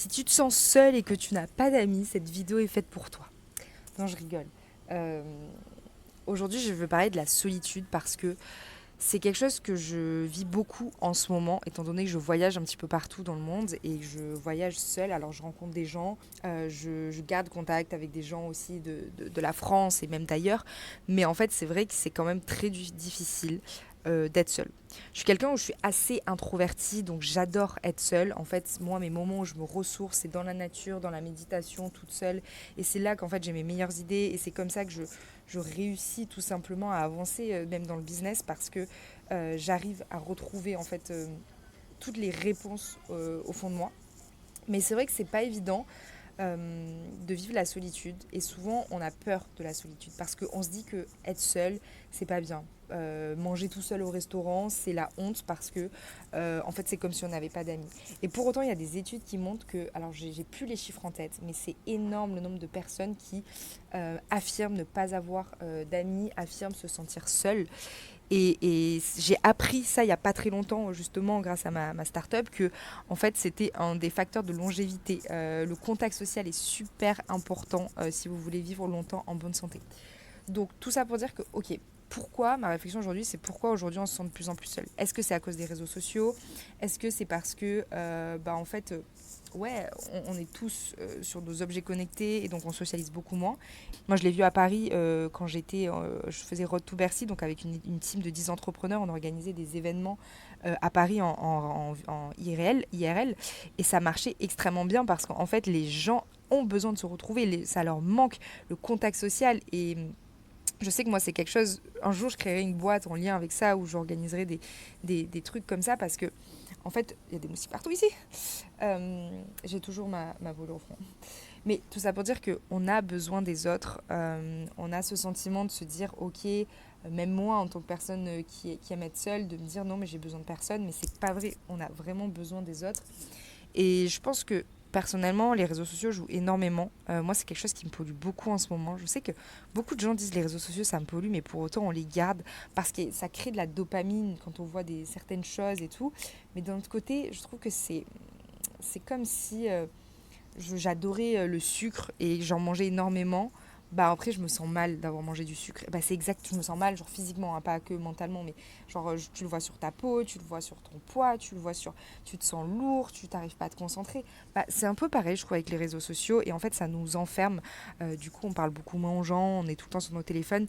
Si tu te sens seul et que tu n'as pas d'amis, cette vidéo est faite pour toi. Non, je rigole. Euh, Aujourd'hui, je veux parler de la solitude parce que c'est quelque chose que je vis beaucoup en ce moment, étant donné que je voyage un petit peu partout dans le monde et que je voyage seule. Alors, je rencontre des gens, je garde contact avec des gens aussi de la France et même d'ailleurs. Mais en fait, c'est vrai que c'est quand même très difficile d'être seule. Je suis quelqu'un où je suis assez introvertie, donc j'adore être seule. En fait, moi, mes moments où je me ressource, c'est dans la nature, dans la méditation, toute seule. Et c'est là qu'en fait, j'ai mes meilleures idées. Et c'est comme ça que je réussis tout simplement à avancer, même dans le business, parce que j'arrive à retrouver en fait toutes les réponses au fond de moi. Mais c'est vrai que c'est pas évident de vivre la solitude et souvent on a peur de la solitude parce qu'on se dit que être seul c'est pas bien. Manger tout seul au restaurant c'est la honte parce que en fait c'est comme si on n'avait pas d'amis. Et pour autant il y a des études qui montrent que, alors j'ai plus les chiffres en tête, mais c'est énorme le nombre de personnes qui affirment ne pas avoir d'amis, affirment se sentir seules. Et j'ai appris ça il n'y a pas très longtemps, justement, grâce à ma start-up, que en fait, c'était un des facteurs de longévité. Le contact social est super important si vous voulez vivre longtemps en bonne santé. Donc, tout ça pour dire que, ok, pourquoi, ma réflexion aujourd'hui, c'est pourquoi aujourd'hui on se sent de plus en plus seul. Est-ce que c'est à cause des réseaux sociaux? Est-ce que c'est parce que, en fait, ouais, on est tous sur nos objets connectés et donc on socialise beaucoup moins. Moi, je l'ai vu à Paris quand je faisais Road to Bercy, donc avec une team de 10 entrepreneurs, on organisait des événements à Paris en IRL, et ça marchait extrêmement bien parce qu'en fait, les gens ont besoin de se retrouver, ça leur manque le contact social et je sais que moi, c'est quelque chose. Un jour, je créerai une boîte en lien avec ça où j'organiserai des trucs comme ça parce que, en fait, il y a des moustiques partout ici. J'ai toujours ma boule au front. Mais tout ça pour dire qu'on a besoin des autres. On a ce sentiment de se dire, ok, même moi, en tant que personne qui aime être seule, de me dire non, mais j'ai besoin de personne. Mais c'est pas vrai. On a vraiment besoin des autres. Et je pense que personnellement, les réseaux sociaux jouent énormément. Moi, c'est quelque chose qui me pollue beaucoup en ce moment. Je sais que beaucoup de gens disent les réseaux sociaux, ça me pollue, mais pour autant, on les garde parce que ça crée de la dopamine quand on voit certaines choses et tout. Mais d'un autre côté, je trouve que c'est comme si j'adorais le sucre et j'en mangeais énormément. Bah après je me sens mal d'avoir mangé du sucre. Bah c'est exact, je me sens mal genre physiquement, hein, pas que mentalement, mais genre tu le vois sur ta peau, tu le vois sur ton poids, tu te sens lourd, tu t'arrives pas à te concentrer. Bah c'est un peu pareil je trouve avec les réseaux sociaux et en fait ça nous enferme. Du coup on parle beaucoup moins aux gens, on est tout le temps sur nos téléphones.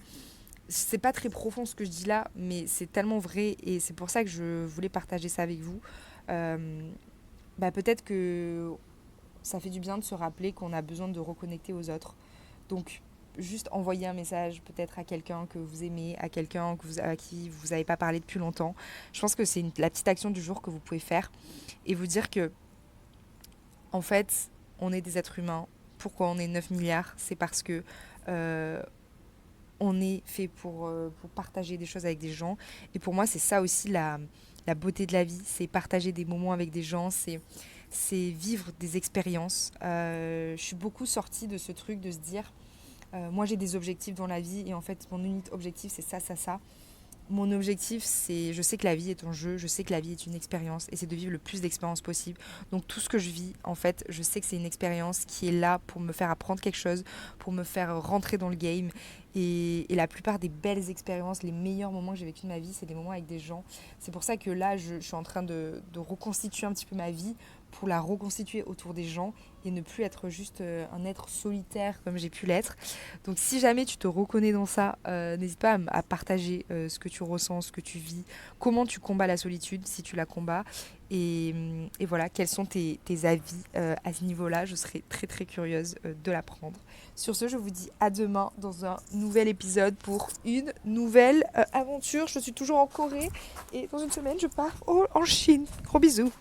C'est pas très profond ce que je dis là, mais c'est tellement vrai et c'est pour ça que je voulais partager ça avec vous. Euh, Peut-être que ça fait du bien de se rappeler qu'on a besoin de reconnecter aux autres. Donc, juste envoyer un message peut-être à quelqu'un que vous aimez, à quelqu'un à qui vous n'avez pas parlé depuis longtemps. Je pense que c'est la petite action du jour que vous pouvez faire et vous dire que, en fait, on est des êtres humains. Pourquoi on est 9 milliards? C'est parce que euh, on est fait pour partager des choses avec des gens. Et pour moi, c'est ça aussi la beauté de la vie, c'est partager des moments avec des gens, c'est vivre des expériences. Je suis beaucoup sortie de ce truc de se dire, moi j'ai des objectifs dans la vie et en fait mon unique objectif c'est ça, ça, ça. Mon objectif, c'est, je sais que la vie est un jeu, je sais que la vie est une expérience et c'est de vivre le plus d'expériences possible. Donc tout ce que je vis, en fait, je sais que c'est une expérience qui est là pour me faire apprendre quelque chose, pour me faire rentrer dans le game. Et la plupart des belles expériences, les meilleurs moments que j'ai vécu de ma vie, c'est des moments avec des gens. C'est pour ça que là, je suis en train de reconstituer un petit peu ma vie pour la reconstituer autour des gens et ne plus être juste un être solitaire comme j'ai pu l'être. Donc si jamais tu te reconnais dans ça, n'hésite pas à partager ce que tu ressens, ce que tu vis, comment tu combats la solitude si tu la combats. Et voilà, quels sont tes avis à ce niveau-là. Je serais très très curieuse de l'apprendre. Sur ce, je vous dis à demain dans un nouvel épisode pour une nouvelle aventure. Je suis toujours en Corée et dans une semaine, je pars en Chine. Gros bisous.